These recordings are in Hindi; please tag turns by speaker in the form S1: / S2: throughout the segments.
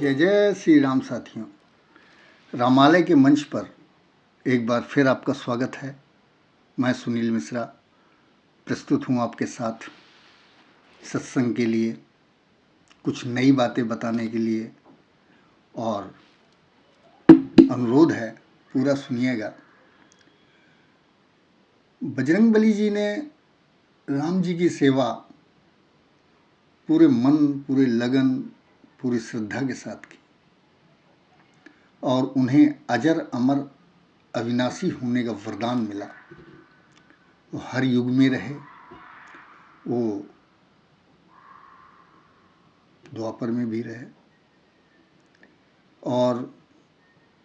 S1: जय जय श्री राम साथियों। रामालय के मंच पर एक बार फिर आपका स्वागत है। मैं सुनील मिश्रा प्रस्तुत हूँ आपके साथ सत्संग के लिए, कुछ नई बातें बताने के लिए, और अनुरोध है पूरा सुनिएगा। बजरंगबली जी ने राम जी की सेवा पूरे मन, पूरे लगन, पूरी श्रद्धा के साथ की और उन्हें अजर अमर अविनाशी होने का वरदान मिला। वो हर युग में रहे, वो द्वापर में भी रहे, और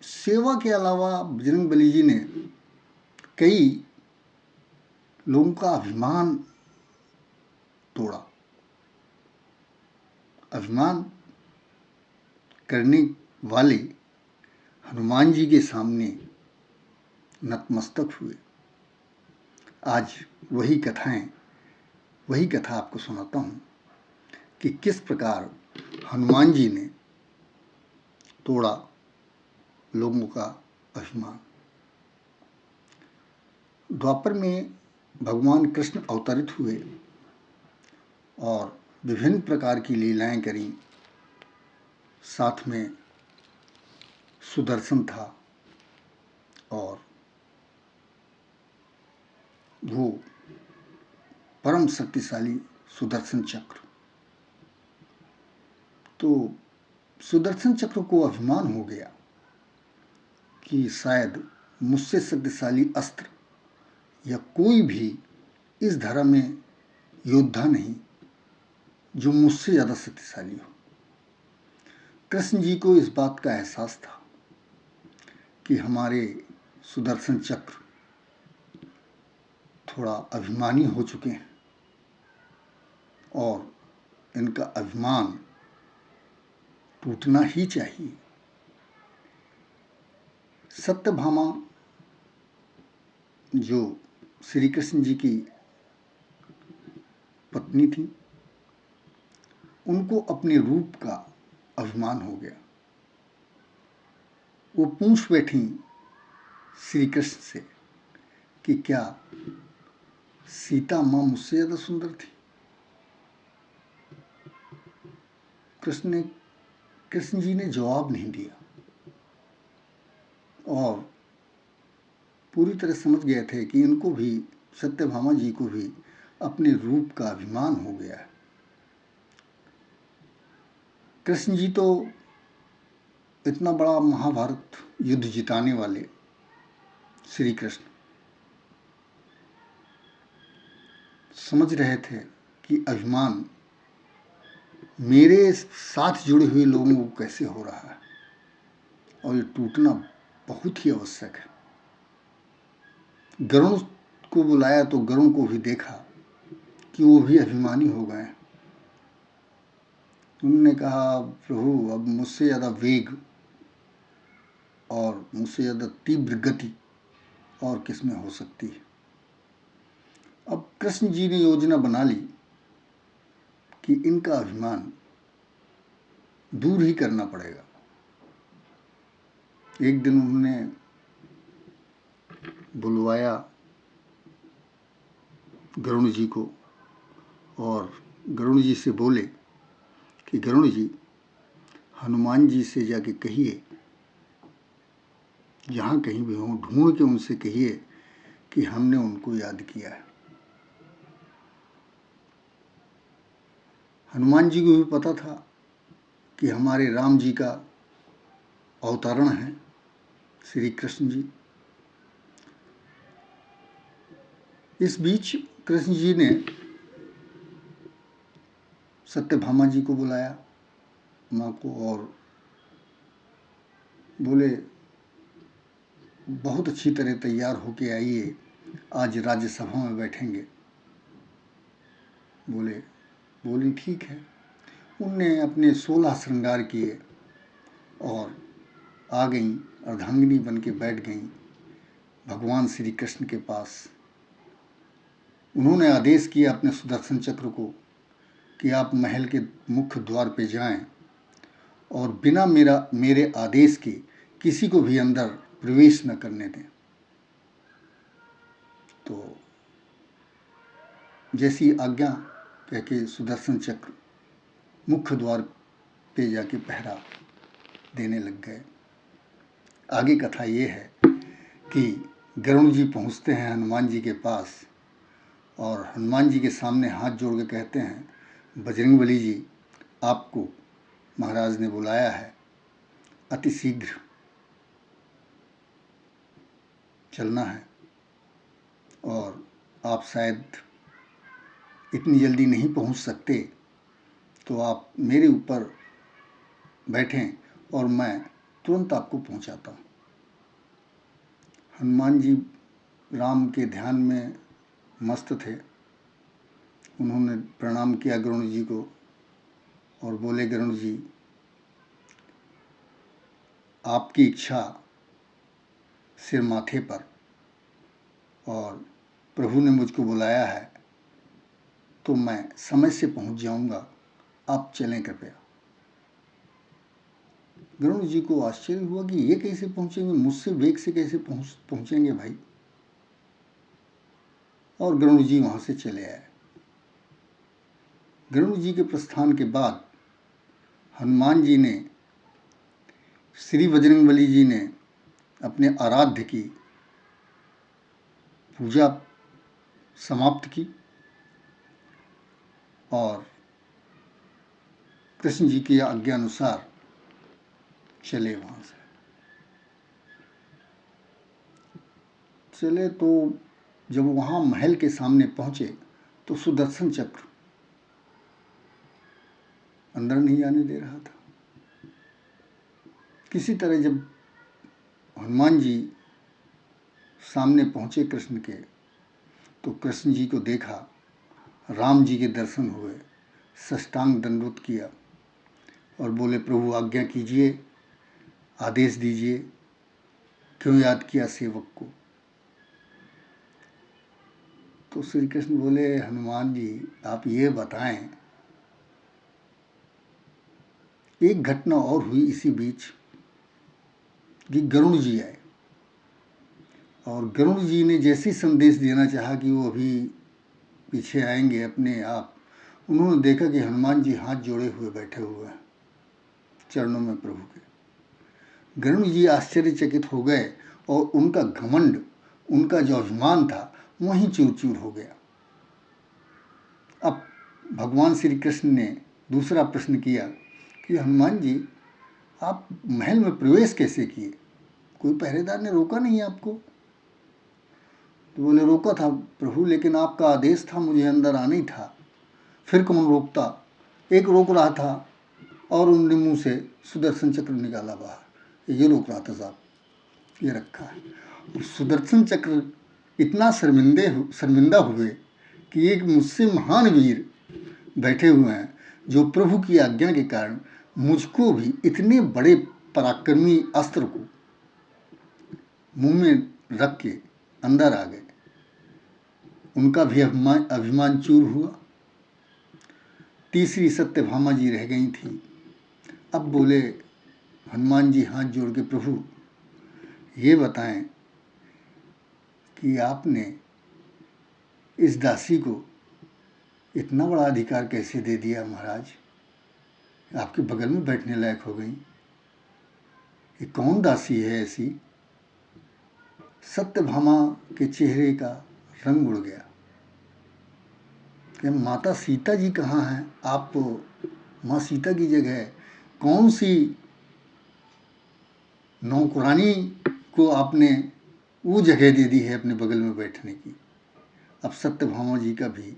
S1: सेवा के अलावा बजरंगबली जी ने कई लोगों का अभिमान तोड़ा। अभिमान करने वाले हनुमान जी के सामने नतमस्तक हुए। आज वही कथा आपको सुनाता हूँ कि किस प्रकार हनुमान जी ने तोड़ा लोगों का अभिमान। द्वापर में भगवान कृष्ण अवतरित हुए और विभिन्न प्रकार की लीलाएं करी। साथ में सुदर्शन था और वो परम शक्तिशाली सुदर्शन चक्र। तो सुदर्शन चक्र को अभिमान हो गया कि शायद मुझसे शक्तिशाली अस्त्र या कोई भी इस धरा में योद्धा नहीं जो मुझसे ज़्यादा शक्तिशाली हो। कृष्ण जी को इस बात का एहसास था कि हमारे सुदर्शन चक्र थोड़ा अभिमानी हो चुके हैं और इनका अभिमान टूटना ही चाहिए। सत्यभामा जो श्री कृष्ण जी की पत्नी थी, उनको अपने रूप का अभिमान हो गया। वो पूछ बैठी श्री कृष्ण से कि क्या सीता माँ मुझसे ज़्यादा सुंदर थी? कृष्ण जी ने जवाब नहीं दिया और पूरी तरह समझ गए थे कि इनको भी, सत्यभामा जी को भी अपने रूप का अभिमान हो गया है। कृष्ण जी तो इतना बड़ा महाभारत युद्ध जिताने वाले श्री कृष्ण समझ रहे थे कि अभिमान मेरे साथ जुड़े हुए लोगों को कैसे हो रहा है और ये टूटना बहुत ही आवश्यक है। गरुण को बुलाया तो गरुण को भी देखा कि वो भी अभिमानी हो गए। उन्होंने कहा, प्रभु अब मुझसे ज़्यादा वेग और मुझसे ज़्यादा तीव्र गति और किसमें हो सकती है। अब कृष्ण जी ने योजना बना ली कि इनका अभिमान दूर ही करना पड़ेगा। एक दिन उन्होंने बुलवाया गरुण जी को और गरुण जी से बोले कि गरुण जी, हनुमान जी से जाके कहिए, जहाँ कहीं भी हों ढूंढ के उनसे कहिए कि हमने उनको याद किया है। हनुमान जी को भी पता था कि हमारे राम जी का अवतरण है श्री कृष्ण जी। इस बीच कृष्ण जी ने सत्यभामा जी को बुलाया, माँ को, और बोले बहुत अच्छी तरह तैयार होके आइए, आज राज्यसभा में बैठेंगे। बोली ठीक है। उनने अपने 16 श्रृंगार किए और आ गईं, अर्धांगिनी बन के बैठ गईं भगवान श्री कृष्ण के पास। उन्होंने आदेश किया अपने सुदर्शन चक्र को कि आप महल के मुख्य द्वार पे जाएं और बिना मेरे आदेश के किसी को भी अंदर प्रवेश न करने दें। तो जैसी आज्ञा कह के सुदर्शन चक्र मुख्य द्वार पे जाके पहरा देने लग गए। आगे कथा ये है कि गरुड़ जी पहुँचते हैं हनुमान जी के पास और हनुमान जी के सामने हाथ जोड़ के कहते हैं, बजरंगबली जी, आपको महाराज ने बुलाया है, अति शीघ्र चलना है और आप शायद इतनी जल्दी नहीं पहुंच सकते, तो आप मेरे ऊपर बैठें और मैं तुरंत आपको पहुंचाता हूं। हनुमान जी राम के ध्यान में मस्त थे। उन्होंने प्रणाम किया गरुड़ जी को और बोले, गरुड़ जी, आपकी इच्छा सिर माथे पर, और प्रभु ने मुझको बुलाया है तो मैं समय से पहुंच जाऊंगा, आप चलें कृपया। गरुड़ जी को आश्चर्य हुआ कि ये कैसे पहुंचेंगे, मुझसे वेग से कैसे पहुंचेंगे भाई। और गरुड़ जी वहां से चले आए। गरुड़ जी के प्रस्थान के बाद हनुमान जी ने, श्री बजरंगबली जी ने अपने आराध्य की पूजा समाप्त की और कृष्ण जी की आज्ञा अनुसार चले। वहां से चले तो जब वहां महल के सामने पहुंचे तो सुदर्शन चक्र अंदर नहीं आने दे रहा था। किसी तरह जब हनुमान जी सामने पहुंचे कृष्ण के, तो कृष्ण जी को देखा, राम जी के दर्शन हुए, साष्टांग दंडवत किया और बोले, प्रभु आज्ञा कीजिए, आदेश दीजिए, क्यों याद किया सेवक को। तो श्री कृष्ण बोले, हनुमान जी, आप ये बताएं, एक घटना और हुई इसी बीच कि गरुड़ जी आए और गरुड़ जी ने जैसे संदेश देना चाहा कि वो अभी पीछे आएंगे अपने आप, उन्होंने देखा कि हनुमान जी हाथ जोड़े हुए बैठे हुए हैं चरणों में प्रभु के। गरुड़ जी आश्चर्यचकित हो गए और उनका घमंड, उनका जो अभिमान था, वहीं चूर चूर हो गया। अब भगवान श्री कृष्ण ने दूसरा प्रश्न किया कि हनुमान जी, आप महल में प्रवेश कैसे किए, कोई पहरेदार ने रोका नहीं आपको। तो बोले, रोका था प्रभु, लेकिन आपका आदेश था, मुझे अंदर आना ही था, फिर कौन रोकता। एक रोक रहा था और उनने मुंह से सुदर्शन चक्र निकाला बाहर, ये रोक रहा था साहब, ये रखा है। सुदर्शन चक्र इतना शर्मिंदा हुए कि एक मुझसे महान वीर बैठे हुए हैं जो प्रभु की आज्ञा के कारण मुझको भी इतने बड़े पराक्रमी अस्त्र को मुंह में रख के अंदर आ गए। उनका भी अभिमान चूर हुआ। तीसरी सत्यभामा जी रह गई थी। अब बोले हनुमान जी हाथ जोड़ के, प्रभु ये बताएं कि आपने इस दासी को इतना बड़ा अधिकार कैसे दे दिया महाराज, आपके बगल में बैठने लायक हो गई। ये कौन दासी है ऐसी। सत्यभामा के चेहरे का रंग उड़ गया कि माता सीता जी कहाँ हैं, आप तो माँ सीता की जगह कौन सी नौकरानी को आपने वो जगह दे दी है अपने बगल में बैठने की। अब सत्यभामा जी का भी,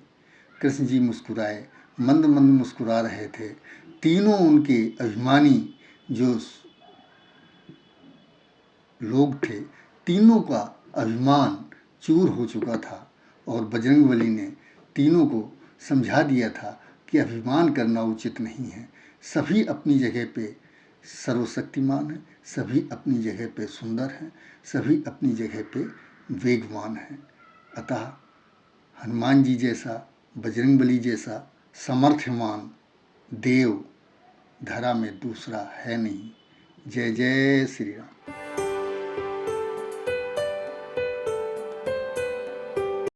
S1: कृष्ण जी मुस्कुराए, मंद मंद मुस्कुरा रहे थे। तीनों उनके अभिमानी जो लोग थे, तीनों का अभिमान चूर हो चुका था और बजरंगबली ने तीनों को समझा दिया था कि अभिमान करना उचित नहीं है। सभी अपनी जगह पे सर्वशक्तिमान हैं, सभी अपनी जगह पे सुंदर हैं, सभी अपनी जगह पे वेगवान हैं। अतः हनुमान जी जैसा, बजरंगबली जैसा समर्थमान देव धरा में दूसरा है नहीं। जय जय श्री राम।